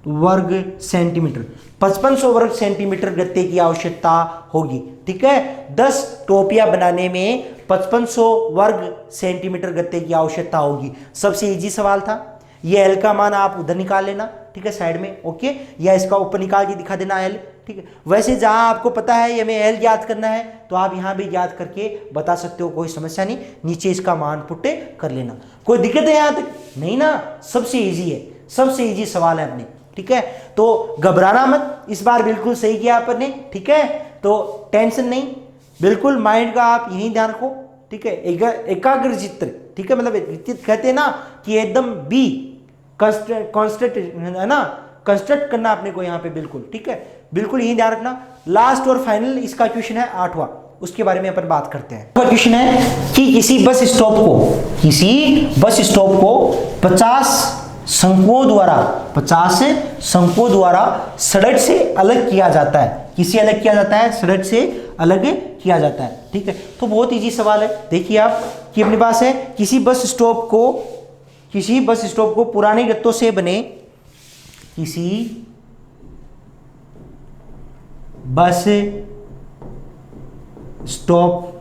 वर्ग सेंटीमीटर। 5500 वर्ग सेंटीमीटर गत्ते की आवश्यकता होगी। ठीक है, 10 टोपियां बनाने में 5500 वर्ग सेंटीमीटर गत्ते की आवश्यकता होगी। सबसे इजी सवाल था। ये एल का मान आप उधर निकाल लेना, ठीक है, साइड में, ओके, या इसका ऊपर निकाल के दिखा देना एल, ठीक है। वैसे जहां आपको पता है हमें एल ज्ञात करना है तो आप यहां भी ज्ञात करके बता सकते हो, कोई समस्या नहीं, नीचे इसका मान पुट कर लेना। कोई दिक्कत है यहां तक? नहीं ना, सबसे ईजी है, सबसे ईजी सवाल है अपने, ठीक है। तो घबराना मत, इस बार बिल्कुल सही किया आपने, ठीक है। तो टेंशन नहीं, बिल्कुल माइंड का आप यही ध्यान रखो, ठीक है, एकाग्र चित्त, ठीक है, मतलब कहते हैं ना कि एकदम बी कॉन्स्टेंट है ना, कंस्ट्रक्ट करना अपने को यहाँ पे, बिल्कुल ठीक है, बिल्कुल यही ध्यान रखना। लास्ट और फाइनल इसका क्वेश्चन है 8वां, उसके बारे में अपन बात करते हैं। क्वेश्चन है कि किसी बस स्टॉप को 50 शंकुओं द्वारा सड़क से अलग किया जाता है। किससे अलग किया जाता है? सड़क से अलग किया जाता है, ठीक है। तो बहुत इजी सवाल है, देखिए आप कि अपने पास है किसी बस स्टॉप को पुराने गत्तों से बने, किसी बस स्टॉप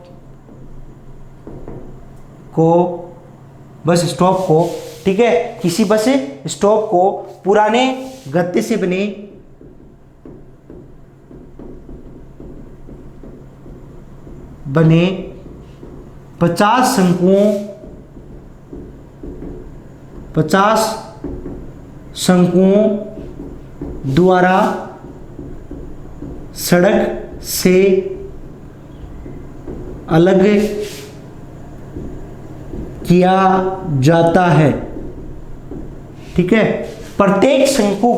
को ठीक है, किसी बस स्टॉप को पुराने गत्ते से बने 50 शंकुओं द्वारा सड़क से अलग किया जाता है, ठीक है। प्रत्येक शंकु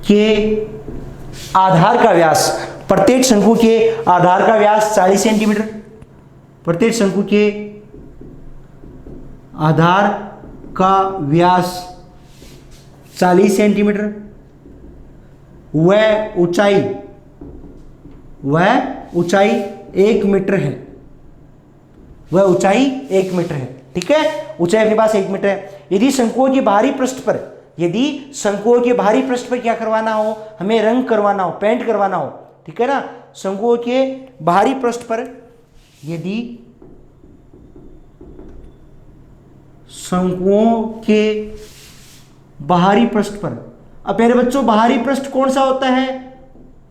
के आधार का व्यास, प्रत्येक शंकु के आधार का व्यास 40 सेंटीमीटर, प्रत्येक शंकु के आधार का व्यास 40 सेंटीमीटर, वह ऊंचाई 1 मीटर है, वह ऊंचाई 1 मीटर है, ठीक है। ऊंचाई अपने पास 1 मीटर है। यदि शंकुओं के बाहरी पृष्ठ पर क्या करवाना हो, हमें रंग करवाना हो, पेंट करवाना हो, ठीक है ना। शंकुओं के बाहरी पृष्ठ पर यदि शंकुओं के बाहरी पृष्ठ पर, अब मेरे बच्चों बाहरी पृष्ठ कौन सा होता है?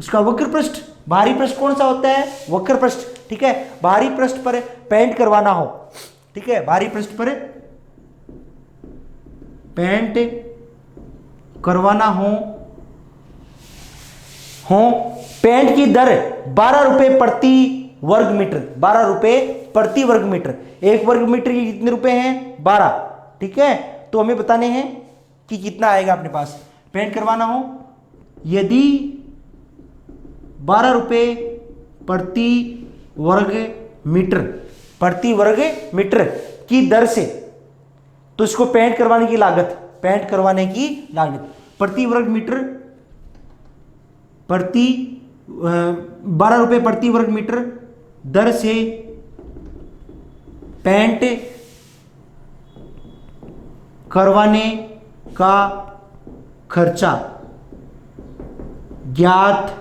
उसका वक्र पृष्ठ। बाहरी पृष्ठ कौन सा होता है? वक्र पृष्ठ, ठीक है। बाहरी पृष्ठ पर पेंट करवाना हो, ठीक है, बाहरी पृष्ठ पर पेंट करवाना हो पेंट की दर 12 रुपए प्रति वर्ग मीटर, 12 रुपए प्रति वर्ग मीटर। 1 वर्ग मीटर के कितने रुपए हैं? 12, ठीक है। तो हमें बताने हैं कि कितना आएगा अपने पास। पेंट करवाना हो यदि 12 रुपए प्रति वर्ग मीटर की दर से, तो इसको पेंट करवाने की लागत प्रति वर्ग मीटर 12 रुपए प्रति वर्ग मीटर दर से पेंट करवाने का खर्चा ज्ञात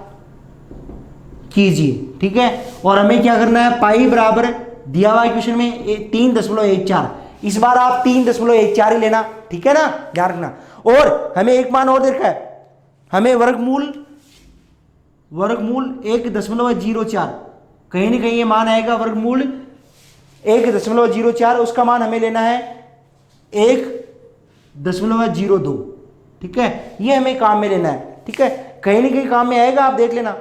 कीजिए, ठीक है। और हमें क्या करना है? पाई बराबर दिया हुआ इक्वेशन में 3.14, इस बार आप 3.14 ही लेना, ठीक है ना, ध्यान रखना। और हमें एक मान और देखा है, हमें वर्गमूल 1.04, कहीं ना कहीं ये मान आएगा वर्गमूल 1.04, उसका मान हमें लेना है 1.02, ठीक है। ये हमें काम में लेना है, ठीक है, कहीं ना कहीं काम में आएगा, आप देख लेना,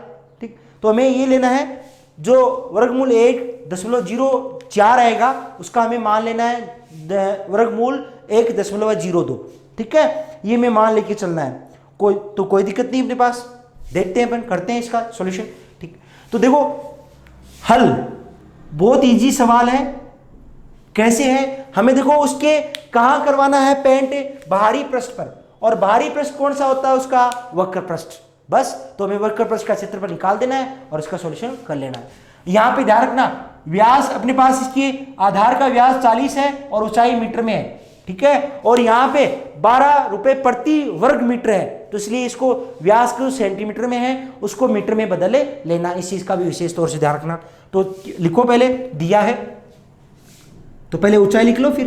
ठीक। तो हमें ये लेना है जो वर्गमूल 1.04 आएगा, उसका हमें मान लेना है वर्गमूल 1.02, ठीक है। ये हमें मान लेके चलना है, कोई दिक्कत नहीं अपने पास। देखते हैं अपन, करते हैं इसका सॉल्यूशन, ठीक। तो देखो हल बहुत इजी सवाल है। कैसे है? हमें देखो उसके कहां करवाना है पेंट? बाहरी पृष्ठ पर, और बाहरी पृष्ठ कौन सा होता है? उसका वक्र पृष्ठ, बस। तो हमें वक्र पृष्ठ का क्षेत्रफल निकाल देना है और इसका सॉल्यूशन कर लेना है। यहां पे ध्यान रखना, व्यास अपने पास इसके आधार का व्यास 40 है और ऊंचाई मीटर में है, ठीक है, और यहाँ पे 12 रुपए प्रति वर्ग मीटर है, तो इसलिए इसको व्यास को सेंटीमीटर में है उसको मीटर में बदले लेना, इस चीज का भी विशेष तौर से ध्यान रखना। तो लिखो, पहले दिया है तो पहले ऊंचाई लिख लो, फिर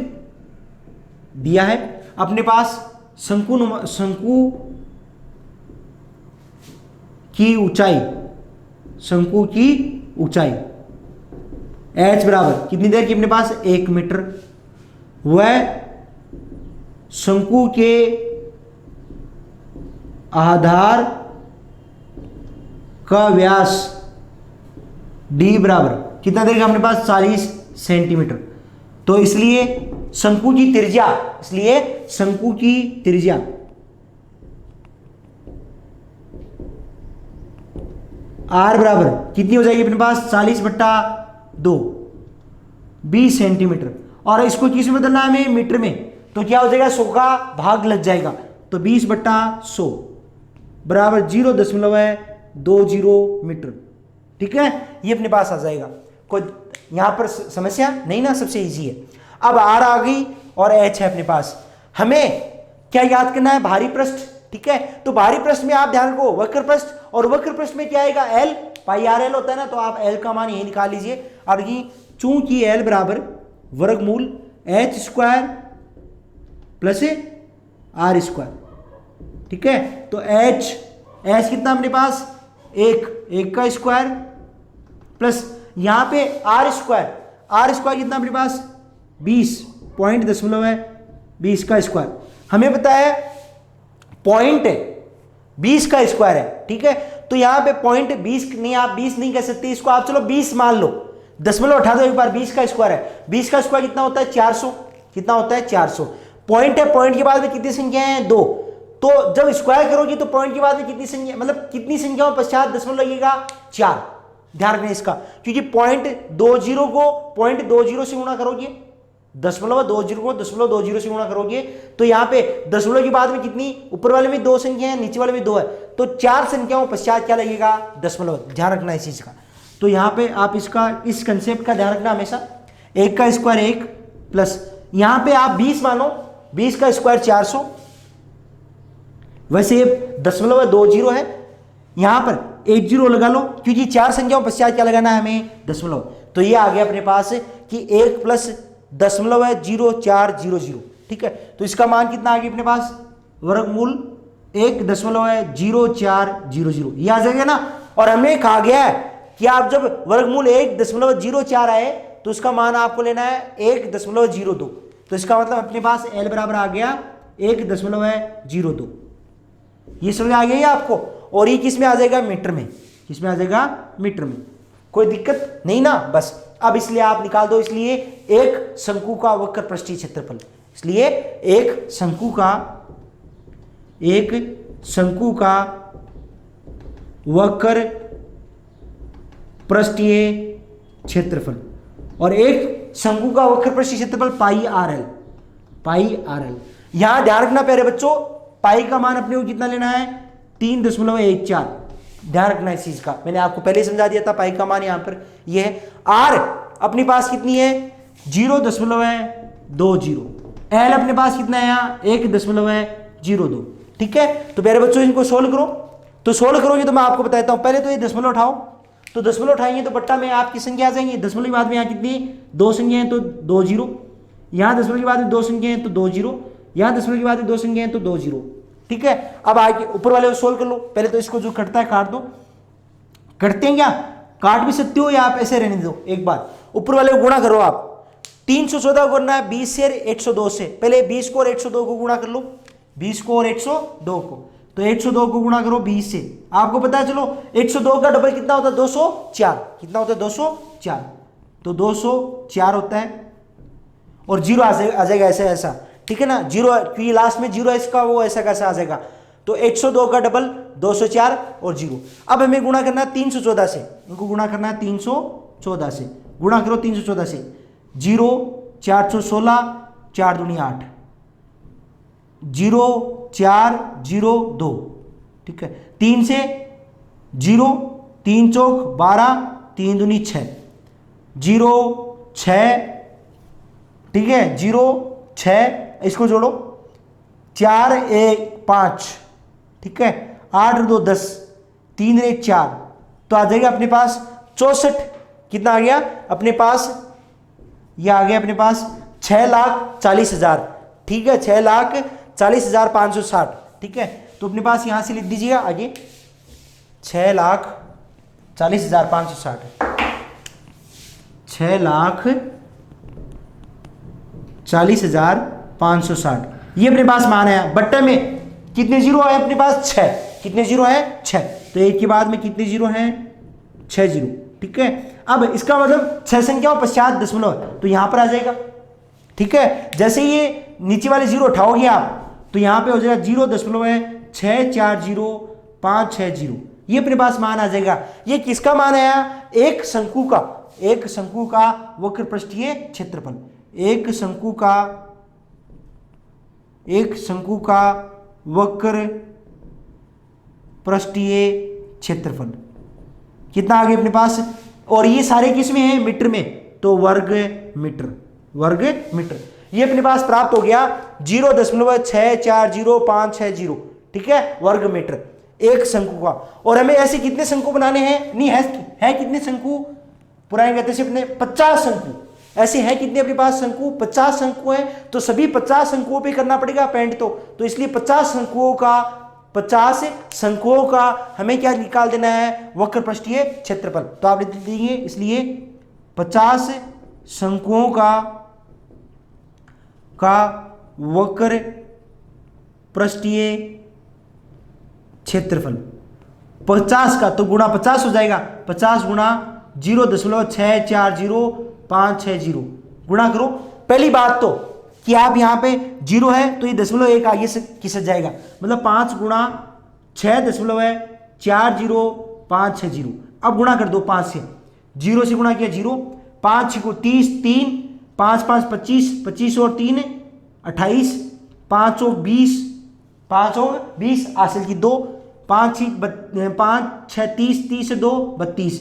दिया है अपने पास शंकु की ऊंचाई, शंकु की ऊंचाई h बराबर कितनी देर की अपने पास 1 मीटर, वह शंकु के आधार का व्यास d बराबर कितना देर का अपने पास 40 सेंटीमीटर। तो इसलिए शंकु की त्रिज्या, इसलिए शंकु की त्रिज्या r बराबर कितनी हो जाएगी अपने पास 40/2 20 सेंटीमीटर, और इसको किस में बदलना है हमें मीटर में, तो क्या हो जाएगा 100 का भाग लग जाएगा, तो 20/100 बराबर 0.20 मीटर। ठीक है, ये अपने पास आ जाएगा। कोई यहां पर समस्या नहीं ना, सबसे इजी है। अब r आ गई और h है अपने पास, हमें क्या याद करना है, भारी पृष्ठ। ठीक है, तो भारी पृष्ठ में आप ध्यान रखो वक्र पृष्ठ, और वक्र पृष्ठ में क्या आएगा l पाई आर एल होता है ना, तो आप l का मान यही निकाल लीजिए। और चूंकि l बराबर वर्गमूल h square plus r square, ठीक है, तो h कितना अपने पास 1 का स्क्वायर प्लस यहां पे आर स्क्वायर कितना अपने पास 20 का स्क्वायर, हमें पता है पॉइंट 20 का स्क्वायर है। ठीक है, तो यहां पे पॉइंट 20 नहीं, आप 20 नहीं कह सकते, इसको आप चलो 20 मान लो, दशमलव उठा दो एक बार, 20 का स्क्वायर है, 20 का स्क्वायर कितना होता है 400, कितना होता है 400। पॉइंट है, पॉइंट के बाद में कितनी संख्या है 2, तो जब स्क्वायर करोगे तो पॉइंट के बाद में कितनी संख्या, मतलब कितनी संख्याओं पश्चात दशमलव लगेगा 4। ध्यान रखना इसका, क्योंकि पॉइंट 20 को पॉइंट 20 से गुणा करोगे, दशमलव 20 को दशमलव 20 से गुणा करोगे, तो यहाँ पे दशमलव के बाद में कितनी, ऊपर वाले में 2 संख्या है, नीचे वाले में 2 है, तो 4 संख्याओं पश्चात क्या लगेगा दशमलव। ध्यान रखना इस चीज का। तो यहाँ पे आप इसका इस कंसेप्ट का ध्यान रखना हमेशा, 1 का स्क्वायर 1 प्लस यहाँ पे आप 20 मानो, 20 का स्क्वायर 400, वैसे ये दशमलव 20 है, यहां पर 10 लगा लो, क्योंकि 4 संख्याओं पश्चात क्या लगाना है हमें दशमलव। तो ये आ गया अपने पास कि 1 प्लस दशमलव 0400। ठीक है, तो इसका मान कितना आ गया अपने पास, वर्गमूल 1.0400, ये आ जाएगा ना। और हमें कहा गया है कि आप जब वर्गमूल 1.04 आए तो उसका मान आपको लेना है 1.02, तो इसका मतलब अपने पास L बराबर आ गया 1.02। ये समझ आ गया आपको, और ये किस में आ जाएगा मीटर में, किस में आ जाएगा मीटर में, कोई दिक्कत नहीं ना। बस अब इसलिए आप निकाल दो, इसलिए एक शंकु का वक्र पृष्ठीय क्षेत्रफल, इसलिए एक शंकु का वक्र पृष्ठीय क्षेत्रफल, और एक शंकु का वक्र पृष्ठीय क्षेत्रफल पाई आर एल। यहां ध्यान रखना प्यारे बच्चों, पाई का मान अपने को कितना लेना है 3.14। ध्यान रखना इस चीज का, मैंने आपको पहले समझा दिया था, पाई का मान यहां पर ये है। आर अपने पास कितनी है 0.20, एल अपने पास कितना है यहाँ 1.02। ठीक है, तो प्यारे बच्चों इनको सोल्व करो, तो सोल्व करोगे तो मैं आपको बताता हूं। पहले तो ये दशमलव उठाओ, तो दशमलव उठाएंगे तो बट्टा में आपकी संख्या आ जाएंगी, दशमलव के बाद में यहाँ कितनी 2 संख्या है तो 2 0, यहाँ दशमलव के बाद में 2 संख्या है तो 2 0, यहाँ दशमलव के बाद में 2 संख्या है तो 2 0। ठीक है, अब आगे ऊपर वाले को सोल्व कर लो। पहले तो इसको जो कटता है काट दो, कटते हैं क्या, काट भी सकते हो या आप ऐसे रहने दो। एक बार ऊपर वाले को गुणा करो, आप 314 को करना है 20 से 102 से, पहले 20 को और 102 को गुणा कर लो, 20 को और 102 को, तो 102 को गुणा करो 20 से, आपको पता है चलो 102 का डबल कितना होता है 204, कितना होता है 204, तो 204 होता है, और जीरो आ जाएगा ऐसा। ठीक है ना, जीरो क्योंकि लास्ट में जीरो है इसका, वो ऐसा कैसा आ जाएगा, तो 102 का डबल 204 और जीरो। अब हमें गुणा करना है 314 से, इनको गुणा करना है 314 से, गुणा करो 314 से, 0 416 4 दूनी 8, 0 4 0 2। ठीक है, 3 से 0, 3 चौक 12, 3 दूनी 6, 0 6, ठीक है 0 6 इसको जोड़ो, 4 1 5, ठीक है, 8 और 2 10, 3 और 1 4, तो आ जाएगा अपने पास 64। कितना आ गया अपने पास, ये आ गया अपने पास 6,40,000, ठीक है, 6,40,560, ठीक है। तो अपने पास यहां से लिख दीजिएगा आगे 6,40,560, 6,40,560, ये अपने पास मान है। बट्टे में कितने जीरो है अपने पास, 6, कितने जीरो है 6, तो एक के बाद में कितने जीरो हैं, 6 जीरो, ठीक है। अब इसका मतलब 6 संख्याओं पश्चात दशमलव, तो यहां पर आ जाएगा, ठीक है। जैसे ये नीचे वाले जीरो उठाओगे आप, तो यहां पे हो जाएगा 0.640,560, ये अपने पास मान आ जाएगा। ये किसका मान आया, एक शंकु का, एक शंकु का वक्र पृष्ठीय क्षेत्रफल, एक शंकु का वक्र पृष्ठीय क्षेत्रफल कितना आ गया अपने पास, और ये सारे किस में है, मीटर में, तो वर्ग मीटर, वर्ग मीटर। ये अपने पास प्राप्त हो गया 0.640,560, ठीक है, वर्ग मीटर एक शंकु का। और हमें ऐसे कितने शंकु बनाने हैं, नहीं है कितने शंकु, पुराने कहते से अपने 50 शंकु, ऐसे है कितने अपने पास शंकु, 50 शंकु है, तो सभी 50 शंकुओं पे करना पड़ेगा पेंट, तो इसलिए 50 शंकुओं का हमें क्या निकाल देना है, वक्र पृष्ठीय क्षेत्रफल। तो आप लिख दीजिए, इसलिए 50 शंकुओं का वक्र पृष्ठीय क्षेत्रफल 50 का, तो गुणा 50 हो जाएगा, 50 गुणा 0.640,560, गुणा करो। पहली बात तो कि आप यहाँ पे 0 है तो ये 0.1 आगे से खिसक जाएगा, मतलब 5 गुणा 6.40,560। अब गुणा कर दो 5 से, 0 से गुणा किया 0, 5 को 30, 3, 5 5 25, 25 और 3 28, 5 और 20, 5 और 20 हासिल की 2, 5 6 30, 30 से 2 32।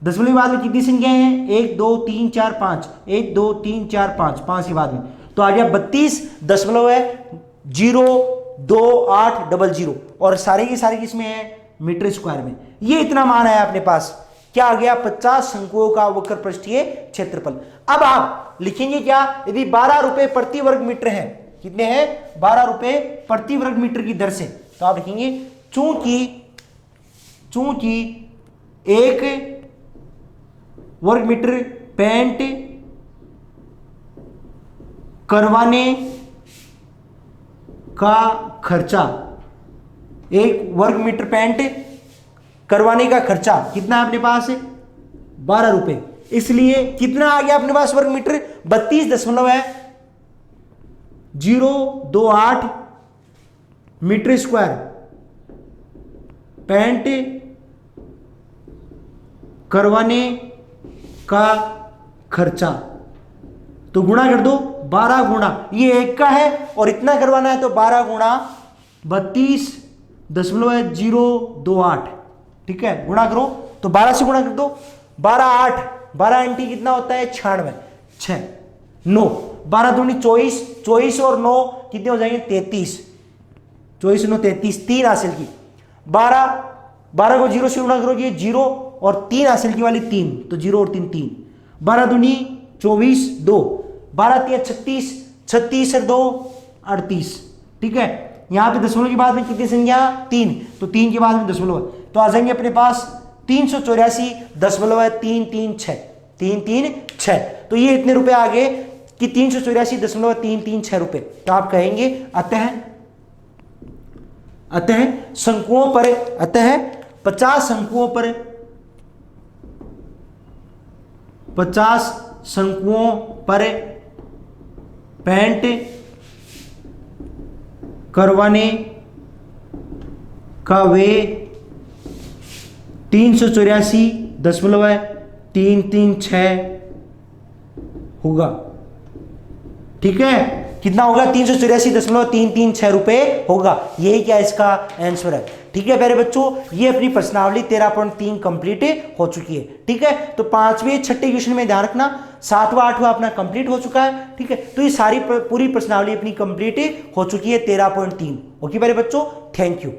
दशमलव के बाद में कितनी संख्याएं हैं, 1 2 3 4 5, 1 2 3 4 5, 5 के बाद में, तो आ गया 32.02800, और सारे के सारे किसमें है, मीटर स्क्वायर में। ये इतना मान आया अपने पास, क्या आ गया, 50 शंकुओं का वक्र पृष्ठीय क्षेत्रफल। अब आप लिखेंगे क्या, यदि 12 रुपए प्रति वर्ग मीटर है, कितने हैं, 12 रुपए प्रति वर्ग मीटर की दर से, तो आप लिखेंगे चूंकि एक वर्ग मीटर पेंट करवाने का खर्चा, एक वर्ग मीटर पेंट करवाने का खर्चा कितना है अपने पास, 12 रुपए, इसलिए कितना आ गया अपने पास वर्ग मीटर, 32.028 मीटर स्क्वायर पेंट करवाने का खर्चा। तो गुणा कर दो, 12 गुणा, ये एक का है और इतना करवाना है, तो 12 गुणा 32.028, ठीक है, गुणा करो, तो 12 से गुणा कर दो, 12 8, 12 एंटी कितना होता है, 96, 6 9, 12 दूनी 24, 24 और 9 कितने हो जाएंगे, 33, 24 9 33, 3 हासिल की, 12 को 0 से गुणा करोगे 0 और 3 हासिल की वाली 3, तो 0 और 3 3, 12 दूनी 24 2, 12 3 36, 36 और 2 38, ठीक है। यहां पे दशमलव के बाद में कितनी संख्या, 3, तो 3 के बाद में दशमलव, तो आ जाएंगे अपने पास 384.336, 336, तो ये इतने रुपए आ गए कि 384.336 रुपए। तो आप कहेंगे अतः शंकुओं पर, अतः 50 शंकुओं पर, 50 शंकुओं पर पेंट करवाने का वे 384.336 होगा, ठीक है, कितना होगा, 384.336 रुपए होगा, यही क्या इसका आंसर है। ठीक है प्यारे बच्चों, ये अपनी प्रश्नावली 13.3 कंप्लीट हो चुकी है। ठीक है, तो 5वें 6ठे क्वेश्चन में ध्यान रखना, 7वां 8वां अपना कंप्लीट हो चुका है। ठीक है, तो ये सारी पूरी प्रश्नावली अपनी कंप्लीट हो चुकी है 13.3। ओके प्यारे बच्चों, थैंक यू।